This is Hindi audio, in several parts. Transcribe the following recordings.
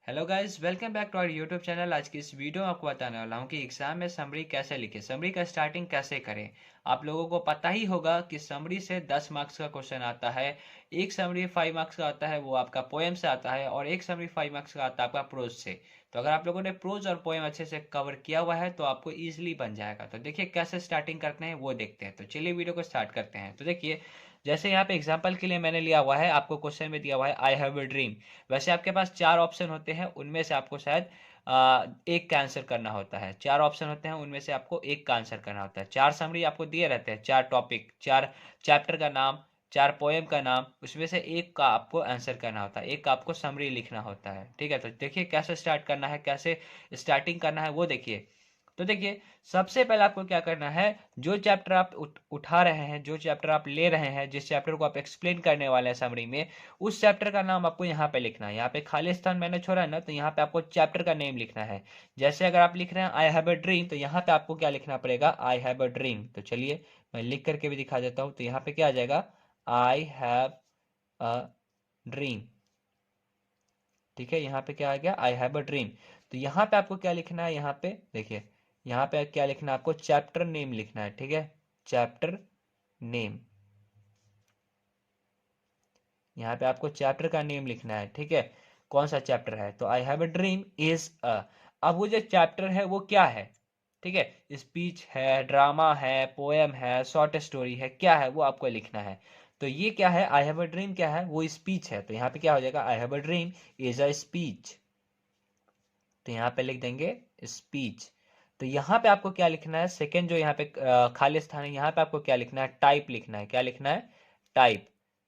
Hello guys, welcome back to our YouTube channel. आज की इस वीडियो में आपको बताने वाला हूँ कि एग्जाम में समरी कैसे लिखें, समरी का स्टार्टिंग कैसे करें। आप लोगों को पता ही होगा कि समरी से 10 मार्क्स का क्वेश्चन आता है। एक समरी 5 मार्क्स का आता है, वो आपका पोएम से आता है, और एक समरी 5 मार्क्स का आता है आपका प्रोज से। तो अगर आप लोगों ने प्रोज और पोएम अच्छे से कवर किया हुआ है तो आपको ईजिली बन जाएगा। तो देखिए कैसे स्टार्टिंग करते हैं वो देखते हैं। तो चलिए वीडियो को स्टार्ट करते हैं। तो देखिए, जैसे यहाँ पे एग्जाम्पल के लिए मैंने लिया हुआ है, आपको क्वेश्चन में दिया हुआ है आई हैव अ ड्रीम। वैसे आपके पास 4 ऑप्शन होते हैं, उनमें से आपको शायद एक का आंसर करना होता है। 4 ऑप्शन होते हैं, उनमें से आपको एक का आंसर करना होता है। 4 समरी आपको दिए रहते हैं, 4 टॉपिक, 4 चैप्टर का नाम, 4 पोएम का नाम, उसमें से एक का आपको आंसर करना होता है, एक का आपको समरी लिखना होता है। ठीक है, तो देखिए कैसे स्टार्ट करना है, कैसे स्टार्टिंग करना है वो देखिए। तो देखिए, सबसे पहले आपको क्या करना है, जो चैप्टर आप उठा रहे हैं, जो चैप्टर आप ले रहे हैं, जिस चैप्टर को आप एक्सप्लेन करने वाले हैं समरी में, उस चैप्टर का नाम आपको यहाँ पे लिखना है। यहाँ पे खाली स्थान मैंने छोड़ा है ना, तो यहाँ पे आपको चैप्टर का नेम लिखना है। जैसे अगर आप लिख रहे हैं आई हैव अ ड्रीम, तो यहाँ पे आपको क्या लिखना पड़ेगा, आई हैव अ ड्रीम। तो चलिए मैं लिख करके भी दिखा देता हूँ। तो यहाँ पे क्या आ जाएगा, आई हैव अ ड्रीम। ठीक है, यहाँ पे क्या आ गया, आई हैव अ ड्रीम। तो यहाँ पे आपको क्या लिखना है, यहाँ पे देखिए, यहाँ पे क्या लिखना है, आपको चैप्टर नेम लिखना है। ठीक है, चैप्टर नेम, यहाँ पे आपको चैप्टर का नेम लिखना है। ठीक है, कौन सा चैप्टर है, तो आई हैव अ ड्रीम इज अ। अब वो जो चैप्टर है वो क्या है, ठीक है, स्पीच है, ड्रामा है, पोएम है, शॉर्ट स्टोरी है, क्या है वो आपको लिखना है। तो ये क्या है, आई हैव अ ड्रीम क्या है, वो स्पीच है। तो यहाँ पे क्या हो जाएगा, आई have a dream is a speech. तो यहाँ पे लिख देंगे स्पीच। तो यहाँ पे आपको क्या लिखना है, सेकेंड जो यहाँ पे खाली स्थान है, यहाँ पे आपको क्या लिखना है, टाइप लिखना है। क्या लिखना है, टाइप,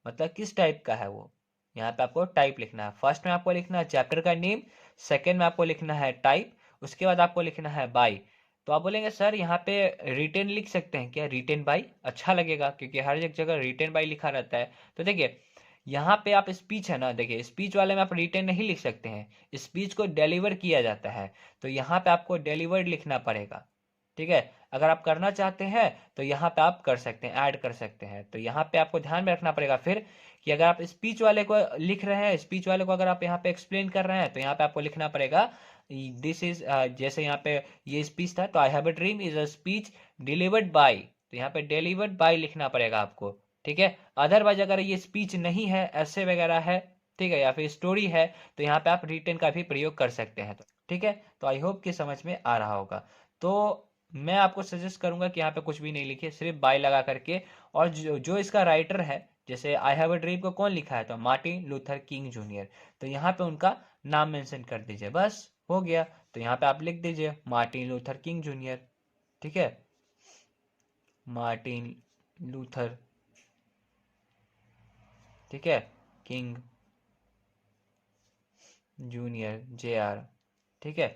मतलब किस टाइप का है वो, यहाँ पे आपको टाइप लिखना है। फर्स्ट में आपको लिखना है चैप्टर का नेम, सेकेंड में आपको लिखना है टाइप, उसके बाद आपको लिखना है बाय। तो आप बोलेंगे सर यहाँ पे रिटेन लिख सकते हैं क्या, रिटेन बाय अच्छा लगेगा क्योंकि हर एक जगह रिटेन बाय लिखा रहता है। तो देखिए, यहाँ पे आप स्पीच है ना, देखिए स्पीच वाले में आप रिटेन नहीं लिख सकते हैं, स्पीच को डिलीवर किया जाता है। तो यहाँ पे आपको डिलीवर्ड लिखना पड़ेगा। ठीक है, अगर आप करना चाहते हैं तो यहाँ पे आप कर सकते हैं, ऐड कर सकते हैं। तो यहाँ पे आपको ध्यान में रखना पड़ेगा फिर कि अगर आप स्पीच वाले को लिख रहे हैं, स्पीच वाले को अगर आप यहाँ पे एक्सप्लेन कर रहे हैं, तो यहाँ पे आपको लिखना पड़ेगा दिस इज, जैसे यहाँ पे ये स्पीच था, तो आई have a dream is a speech delivered by. तो यहाँ पे डिलीवर्ड बाय लिखना पड़ेगा आपको। ठीक है, अदरवाइज अगर ये स्पीच नहीं है, ऐसे वगैरह है, ठीक है, या फिर स्टोरी है, तो यहाँ पे आप रिटेन का भी प्रयोग कर सकते हैं। ठीक है, तो आई होप कि समझ में आ रहा होगा। तो मैं आपको सजेस्ट करूंगा कि यहाँ पे कुछ भी नहीं लिखिए, सिर्फ बाय लगा करके। और जो जो इसका राइटर है, जैसे आई हैव अ ड्रीम को कौन लिखा है, तो मार्टिन लूथर किंग जूनियर। तो यहाँ पे उनका नाम मेंशन कर दीजिए, बस हो गया। तो यहाँ पे आप लिख दीजिए मार्टिन लूथर किंग जूनियर। ठीक है, मार्टिन लूथर, ठीक है, किंग जूनियर, जे आर। ठीक है,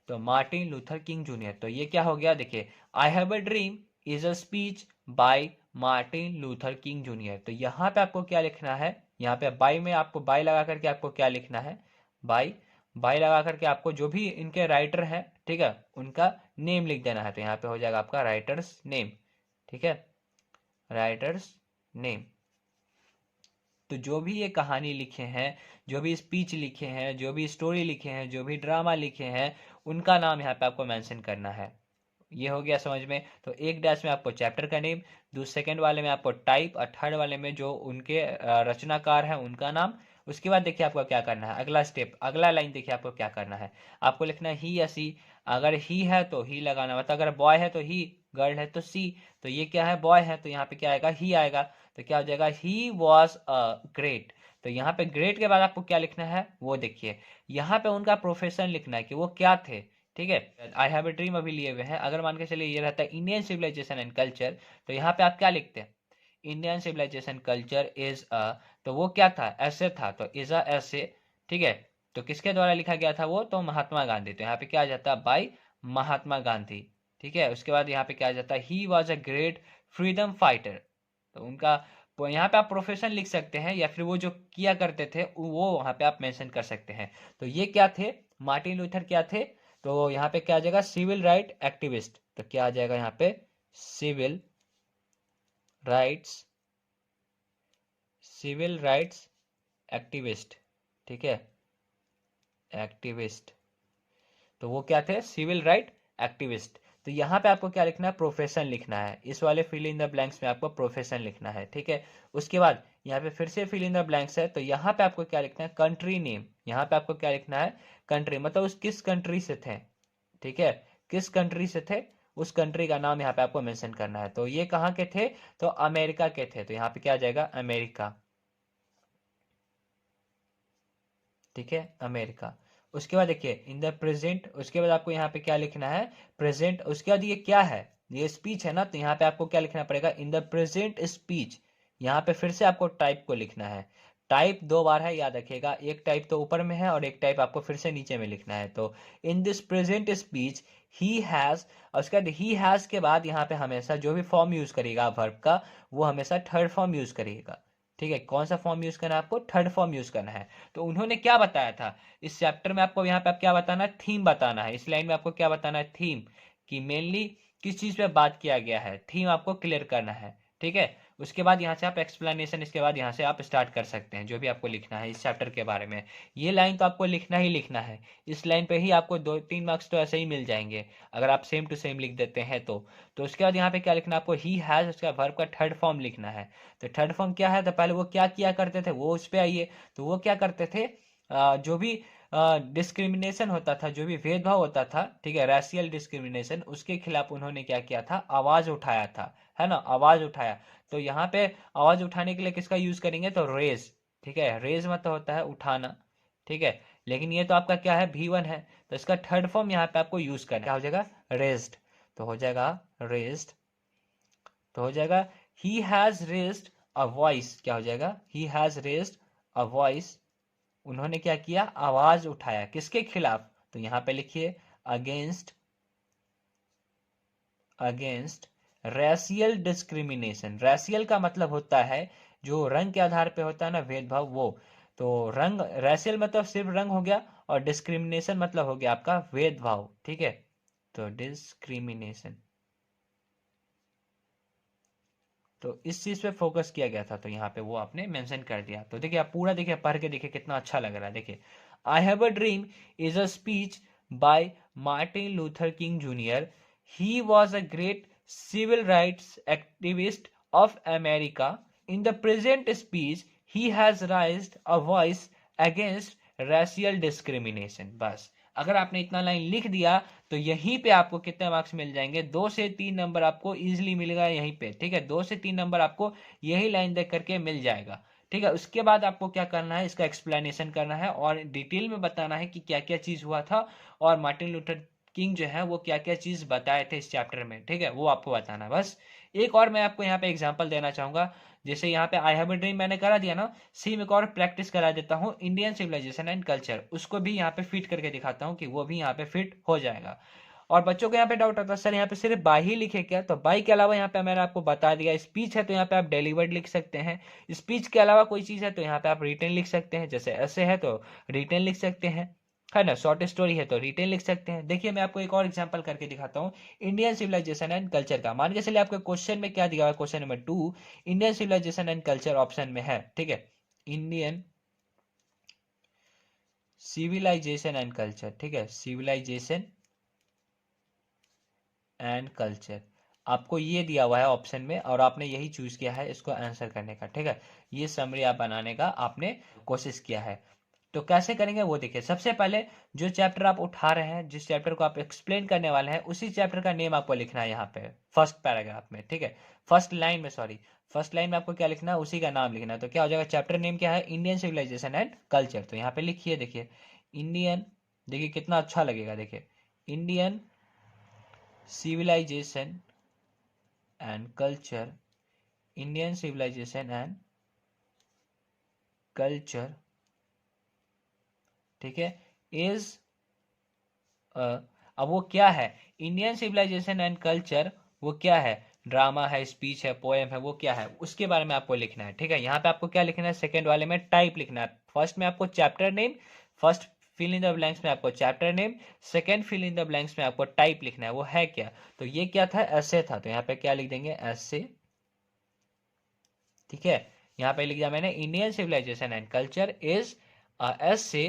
तो मार्टिन लूथर किंग जूनियर। तो ये क्या हो गया, देखिए, I have a dream is a speech by Martin Luther King junior. तो यहाँ पे आपको क्या लिखना है, यहाँ पे बाय में आपको बाय लगा करके आपको क्या लिखना है, बाय, बाय लगा करके आपको जो भी इनके राइटर हैं, ठीक है, उनका नेम लिख देना है। तो यहाँ पे हो जाएगा आपका राइटर्स नेम। ठीक है, राइटर्स नेम। तो जो भी ये कहानी लिखे हैं, जो भी स्पीच लिखे हैं, जो भी स्टोरी लिखे हैं, जो भी ड्रामा लिखे हैं, उनका नाम यहाँ पे आपको मेंशन करना है। ये हो गया समझ में। तो एक डैश में आपको चैप्टर का नेम, दूसरे सेकंड वाले में आपको टाइप, और थर्ड वाले में जो उनके रचनाकार हैं उनका नाम। उसके बाद देखिए आपको क्या करना है, अगला स्टेप, अगला लाइन देखिए आपको क्या करना है। आपको लिखना है ही या सी। अगर ही है तो ही लगाना, मतलब अगर बॉय है तो ही, गर्ल है तो सी। तो ये क्या है, बॉय है, तो यहाँ पे क्या आएगा, ही आएगा। तो क्या हो जाएगा, ही वॉज अ ग्रेट। तो यहाँ पे ग्रेट के बाद आपको क्या लिखना है वो देखिए, यहाँ पे उनका प्रोफेशन लिखना है कि वो क्या थे। ठीक है, आई हैव अ ड्रीम अभी लिए हुए हैं, अगर मान के चलिए ये रहता है इंडियन सिविलाइजेशन एंड कल्चर, तो यहाँ पे आप क्या लिखते हैं, Indian civilisation culture is a, तो वो क्या था, ऐसे था, तो इज अ ऐसे। ठीक है, तो किसके द्वारा लिखा गया था वो, तो महात्मा गांधी। तो यहाँ पे क्या आ जाता है, बाय महात्मा गांधी। ठीक है, उसके बाद यहाँ पे क्या आ जाता है, ही was a great freedom fighter. तो उनका यहाँ पे आप प्रोफेशन लिख सकते हैं, या फिर वो जो किया करते थे वो वहां पे आप मेंशन कर सकते हैं। तो ये क्या थे, मार्टिन लूथर क्या थे, तो यहाँ पे क्या आ जाएगा, सिविल राइट एक्टिविस्ट। तो क्या आ जाएगा यहाँ पे, civil rights, civil rights activist. ठीक है, एक्टिविस्ट, तो वो क्या थे, सिविल राइट एक्टिविस्ट। तो यहाँ पे आपको क्या लिखना है, प्रोफेशन लिखना है, इस वाले फिल इन द ब्लैंक्स में आपको प्रोफेशन लिखना है, ठीक है। उसके बाद यहाँ पे फिर से फिल इन द ब्लैंक्स है, तो यहाँ पे आपको क्या लिखना है, कंट्री नेम, यहाँ पे आपको क्या लिखना है, कंट्री, मतलब उस किस कंट्री से थे, ठीक है, किस कंट्री से थे, उस कंट्री का नाम यहाँ पे आपको मेंशन करना है। तो ये कहाँ के थे, तो अमेरिका के थे, तो यहाँ पे क्या आ जाएगा, अमेरिका, ठीक है, अमेरिका। उसके बाद देखिए इन द प्रेजेंट, उसके बाद आपको यहाँ पे क्या लिखना है, प्रेजेंट। उसके बाद ये क्या है, ये स्पीच है ना, तो यहाँ पे आपको क्या लिखना पड़ेगा, इन द प्रेजेंट स्पीच। यहाँ पे फिर से आपको टाइप को लिखना है, टाइप दो बार है, याद रखिएगा, एक टाइप तो ऊपर में है और एक टाइप आपको फिर से नीचे में लिखना है। तो in this present speech he has, और उसके बाद ही हैज के बाद यहाँ पे हमेशा जो भी फॉर्म यूज करेगा वर्ब का, वो हमेशा थर्ड फॉर्म यूज करिएगा, ठीक है। कौन सा फॉर्म यूज करना है, आपको थर्ड फॉर्म यूज करना है। तो उन्होंने क्या बताया था इस चैप्टर में, आपको यहाँ पे आप क्या बताना है, थीम बताना है, इस लाइन में आपको क्या बताना है, थीम, कि मेनली किस चीज पे बात किया गया है, थीम आपको क्लियर करना है, ठीक है। उसके बाद यहाँ से आप एक्सप्लेनेशन, इसके बाद यहाँ से आप स्टार्ट कर सकते हैं जो भी आपको लिखना है इस चैप्टर के बारे में। ये लाइन तो आपको लिखना ही लिखना है, इस लाइन पे ही आपको 2-3 मार्क्स तो ऐसे ही मिल जाएंगे अगर आप सेम टू सेम लिख देते हैं तो उसके बाद यहाँ पे क्या लिखना है आपको, ही हैज, उसका वर्ब का थर्ड फॉर्म लिखना है। तो थर्ड फॉर्म क्या है, तो पहले वो क्या किया करते थे वो उस पे आइए। तो वो क्या करते थे, जो भी डिस्क्रिमिनेशन होता था, जो भी भेदभाव होता था, ठीक है, रैशियल डिस्क्रिमिनेशन, उसके खिलाफ उन्होंने क्या किया था, आवाज उठाया था, है ना, आवाज उठाया। तो यहाँ पे आवाज उठाने के लिए किसका यूज करेंगे, तो रेज, ठीक है, रेज मतलब होता है उठाना, ठीक है। लेकिन ये तो आपका क्या है, V1 है, तो इसका थर्ड फॉर्म यहाँ पे आपको यूज करना है, क्या हो जाएगा, रेज्ड, तो हो जाएगा रेज्ड, तो हो जाएगा he has raised a voice, क्या हो जाएगा, he has raised a voice, उन्होंने क्या किया, आवाज उठाया, किसके खिलाफ, तो यहां पे लिखिए against, against racial discrimination. Racial का मतलब होता है जो रंग के आधार पे होता है ना भेदभाव, वो, तो रंग, रेशियल मतलब सिर्फ रंग हो गया, और डिस्क्रिमिनेशन मतलब हो गया आपका भेदभाव, ठीक है। तो डिस्क्रिमिनेशन, तो इस चीज पे फोकस किया गया था, तो यहाँ पे वो आपने मेंशन कर दिया। तो देखिए आप पूरा देखिए, पढ़ के देखिए कितना अच्छा लग रहा है। देखिए I have a dream is a speech by Martin Luther King junior, he was a great civil rights activist of America, in the present speech he has raised a voice against racial discrimination. बस अगर आपने इतना लाइन लिख दिया तो यहीं पे आपको कितने मार्क्स मिल जाएंगे, 2 से 3 नंबर आपको इजीली मिलेगा यहीं पे, ठीक है, 2 से 3 नंबर आपको यही लाइन देख करके मिल जाएगा, ठीक है। उसके बाद आपको क्या करना है, इसका एक्सप्लेनेशन करना है और डिटेल में बताना है कि क्या क्या चीज हुआ था, और मार्टिन लूथर किंग जो है वो क्या क्या चीज बताए थे इस चैप्टर में, ठीक है, वो आपको बताना है बस। एक और मैं आपको यहाँ पे एग्जाम्पल देना चाहूंगा, जैसे यहाँ पे आई हैव अ ड्रीम मैंने करा दिया ना, सेम एक और प्रैक्टिस करा देता हूँ, इंडियन सिविलाइजेशन एंड कल्चर, उसको भी यहाँ पे फिट करके दिखाता हूँ कि वो भी यहाँ पे फिट हो जाएगा। और बच्चों को यहाँ पे डाउट आता है सर यहाँ पे सिर्फ बाई ही लिखे क्या, तो बाई के अलावा यहाँ पे मैंने आपको बता दिया, स्पीच है तो यहाँ पे आप डिलीवर्ड लिख सकते हैं, स्पीच के अलावा कोई चीज है तो यहाँ पे आप रिटन लिख सकते हैं, जैसे ऐसे है तो रिटन लिख सकते हैं, है ना, शॉर्ट स्टोरी है तो रिटन लिख सकते हैं। देखिए मैं आपको एक और एग्जांपल करके दिखाता हूँ इंडियन सिविलाइजेशन एंड कल्चर का। मान के चलिए आपके क्वेश्चन में क्या दिया हुआ है, question number 2 Indian civilisation and culture option में है, ठीक है, इंडियन सिविलाइजेशन एंड कल्चर, ठीक है, सिविलाइजेशन एंड कल्चर आपको ये दिया हुआ है ऑप्शन में, और आपने यही चूज किया है इसको आंसर करने का, ठीक है, ये समरी आप बनाने का आपने कोशिश किया है। तो कैसे करेंगे वो देखिए, सबसे पहले जो चैप्टर आप उठा रहे हैं, जिस चैप्टर को आप एक्सप्लेन करने वाले हैं, उसी चैप्टर का नेम आपको लिखना है यहाँ पे फर्स्ट पैराग्राफ में, ठीक है, फर्स्ट लाइन में, सॉरी, फर्स्ट लाइन में आपको क्या लिखना है, उसी का नाम लिखना है। तो क्या हो जाएगा, चैप्टर नेम क्या है, इंडियन सिविलाइजेशन एंड कल्चर, तो यहाँ पे लिखिए, देखिए इंडियन, देखिए कितना अच्छा लगेगा, देखिए Indian civilisation and culture, Indian civilisation and culture, ठीक है, इज, अब वो क्या है, इंडियन सिविलाइजेशन एंड कल्चर, वो क्या है, ड्रामा है, स्पीच है, पोएम है, वो क्या है, उसके बारे में आपको लिखना है, ठीक है। यहाँ पे आपको क्या लिखना है, सेकंड वाले में टाइप लिखना है, फर्स्ट में आपको chapter name, first fill in the blanks में आपको chapter name, second fill in the blanks में आपको टाइप लिखना है, वो है क्या, तो ये क्या था, ऐसे था, तो यहाँ पे क्या लिख देंगे, ऐसे, ठीक है। यहाँ पे लिख दिया मैंने Indian civilisation and culture is ऐसे,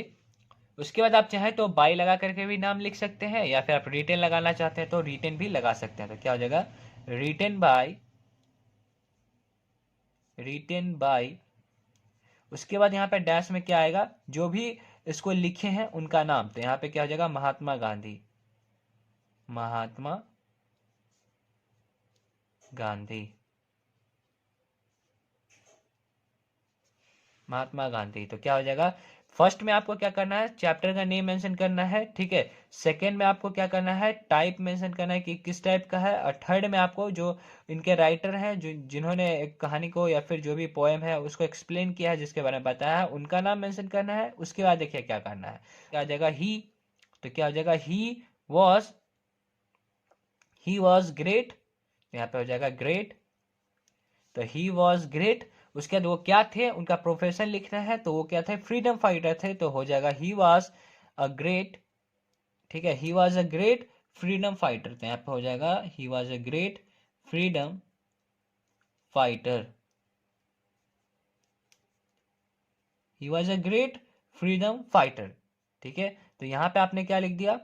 उसके बाद आप चाहें तो बाई लगा करके भी नाम लिख सकते हैं, या फिर आप रिटेन लगाना चाहते हैं तो रिटेन भी लगा सकते हैं। तो क्या हो जाएगा, रिटेन बाय, रिटेन बाय। उसके बाद यहाँ पे डैश में क्या आएगा, जो भी इसको लिखे हैं उनका नाम। तो यहाँ पे क्या हो जाएगा, महात्मा गांधी, महात्मा गांधी, महात्मा गांधी। तो क्या हो जाएगा, फर्स्ट में आपको क्या करना है, चैप्टर का नेम मेंशन करना है, ठीक है। सेकंड में आपको क्या करना है, टाइप मेंशन करना है कि किस टाइप का है। और थर्ड में आपको जो इनके राइटर हैं, जो जिन्होंने एक कहानी को या फिर जो भी पोएम है उसको एक्सप्लेन किया है, जिसके बारे में बताया है, उनका नाम मेंशन करना है। उसके बाद देखिए क्या करना है, क्या हो जाएगा, ही। तो क्या हो जाएगा, वॉज ही वॉज ग्रेट। यहाँ पे हो जाएगा ग्रेट। तो ही वॉज ग्रेट। उसके बाद वो क्या थे, उनका प्रोफेशन लिखना है, तो वो क्या थे, फ्रीडम फाइटर थे। तो हो जाएगा ही वॉज अ ग्रेट, ठीक है, ही was a great freedom fighter. तो यहाँ पे हो जाएगा ही was a great freedom fighter, he was a great freedom fighter, ठीक है। तो यहाँ पे आपने क्या लिख दिया,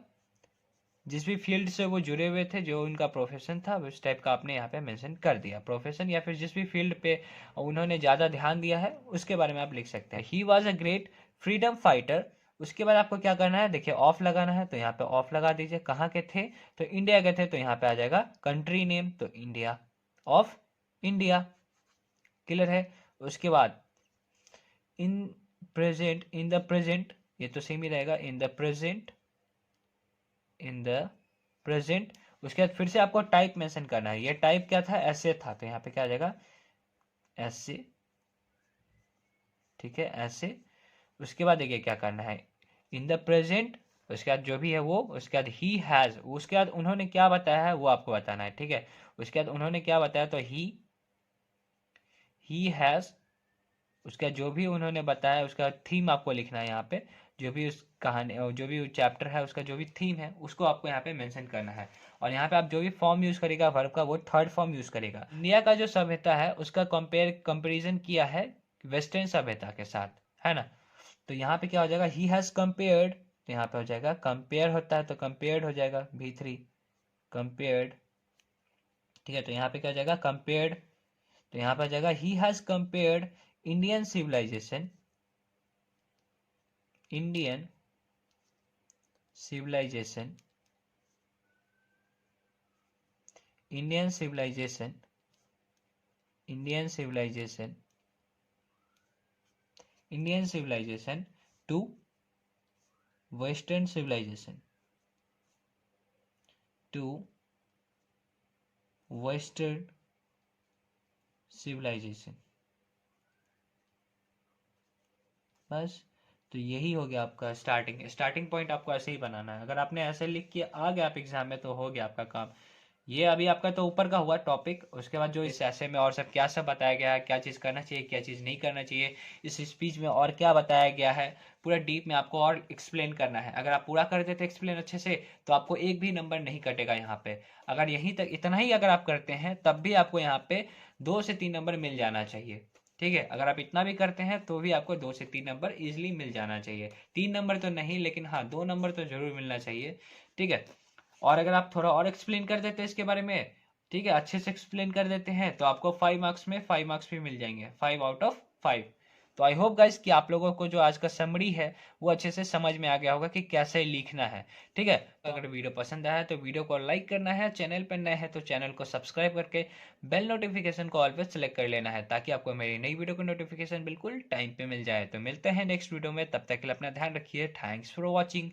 जिस भी फील्ड से वो जुड़े हुए थे, जो उनका प्रोफेशन था, उस टाइप का आपने यहाँ पे मेंशन कर दिया, प्रोफेशन या फिर जिस भी फील्ड पे उन्होंने ज़्यादा ध्यान दिया है उसके बारे में आप लिख सकते हैं। ही was a great freedom fighter. उसके बाद आपको क्या करना है, देखिए ऑफ लगाना है, तो यहाँ पे ऑफ लगा दीजिए। कहाँ के थे, तो इंडिया के थे, तो यहाँ पे आ जाएगा कंट्री नेम, तो इंडिया, ऑफ इंडिया, क्लियर है। उसके बाद in present, in the present, ये तो सेम ही रहेगा, इन the present, in the present. उसके बाद फिर से आपको टाइप मेंशन करना है, ये टाइप क्या था, ऐसे था, तो यहाँ पे क्या आ जाएगा, ऐसे, ठीक है, ऐसे। उसके बाद देखिए क्या करना है, इन द प्रेजेंट। उसके बाद जो भी है वो, उसके बाद ही हैज, उसके बाद उन्होंने क्या बताया है वो आपको बताना है, ठीक है। उसके बाद उन्होंने क्या बताया, तो ही हैज। उसका जो भी उन्होंने बताया उसका थीम आपको लिखना है यहाँ पे, जो भी उस कहानी, जो भी चैप्टर है उसका जो भी थीम है उसको आपको यहाँ पे मेंशन करना है। और यहाँ पे आप जो भी फॉर्म यूज करेगा वर्ब का, वो थर्ड फॉर्म यूज करेगा। इंडिया का जो सभ्यता है उसका कंपेरिजन किया है वेस्टर्न सभ्यता के साथ, है ना। तो यहाँ पे क्या हो जाएगा, ही हैज कंपेयर्ड। तो यहाँ पे हो जाएगा, कंपेयर होता है तो कंपेयर्ड हो जाएगा, V3, कंपेयर्ड, ठीक है। तो यहाँ पे क्या हो जाएगा, कंपेयर्ड। तो यहाँ पे आ जाएगा, he has compared Indian civilisation, Indian civilisation, Indian civilisation, Indian civilisation, Indian civilisation to western civilisation, to western civilisation, बस। तो यही हो गया आपका स्टार्टिंग पॉइंट। आपको ऐसे ही बनाना है, अगर आपने ऐसे लिख के आ गया आप एग्जाम में तो हो गया आपका काम। ये अभी आपका तो ऊपर का हुआ टॉपिक। उसके बाद जो इस ऐसे में और सब क्या सब बताया गया है, क्या चीज़ करना चाहिए, क्या चीज़ नहीं करना चाहिए, इस स्पीच में और क्या बताया गया है, पूरा डीप में आपको और एक्सप्लेन करना है। अगर आप पूरा कर देते एक्सप्लेन अच्छे से तो आपको एक भी नंबर नहीं कटेगा यहाँ पे। अगर यहीं तक इतना ही अगर आप करते हैं तब भी आपको यहाँ पे 2 से 3 नंबर मिल जाना चाहिए, ठीक है। अगर आप इतना भी करते हैं तो भी आपको 2 से 3 नंबर इजिली मिल जाना चाहिए। 3 नंबर तो नहीं, लेकिन हाँ 2 नंबर तो जरूर मिलना चाहिए, ठीक है। और अगर आप थोड़ा और एक्सप्लेन कर देते हैं इसके बारे में, ठीक है, अच्छे से एक्सप्लेन कर देते हैं, तो आपको 5 मार्क्स में 5 मार्क्स भी मिल जाएंगे, 5 आउट ऑफ 5। तो आई होप गाइस कि आप लोगों को जो आज का समरी है वो अच्छे से समझ में आ गया होगा कि कैसे लिखना है, ठीक है। अगर वीडियो पसंद आया तो वीडियो को लाइक करना है, चैनल पर नए हैं तो चैनल को सब्सक्राइब करके बेल नोटिफिकेशन को ऑलवेज सेलेक्ट कर लेना है, ताकि आपको मेरी नई वीडियो की नोटिफिकेशन बिल्कुल टाइम पे मिल जाए। तो मिलते हैं नेक्स्ट वीडियो में, तब तक के लिए अपना ध्यान रखिए। Thanks for watching.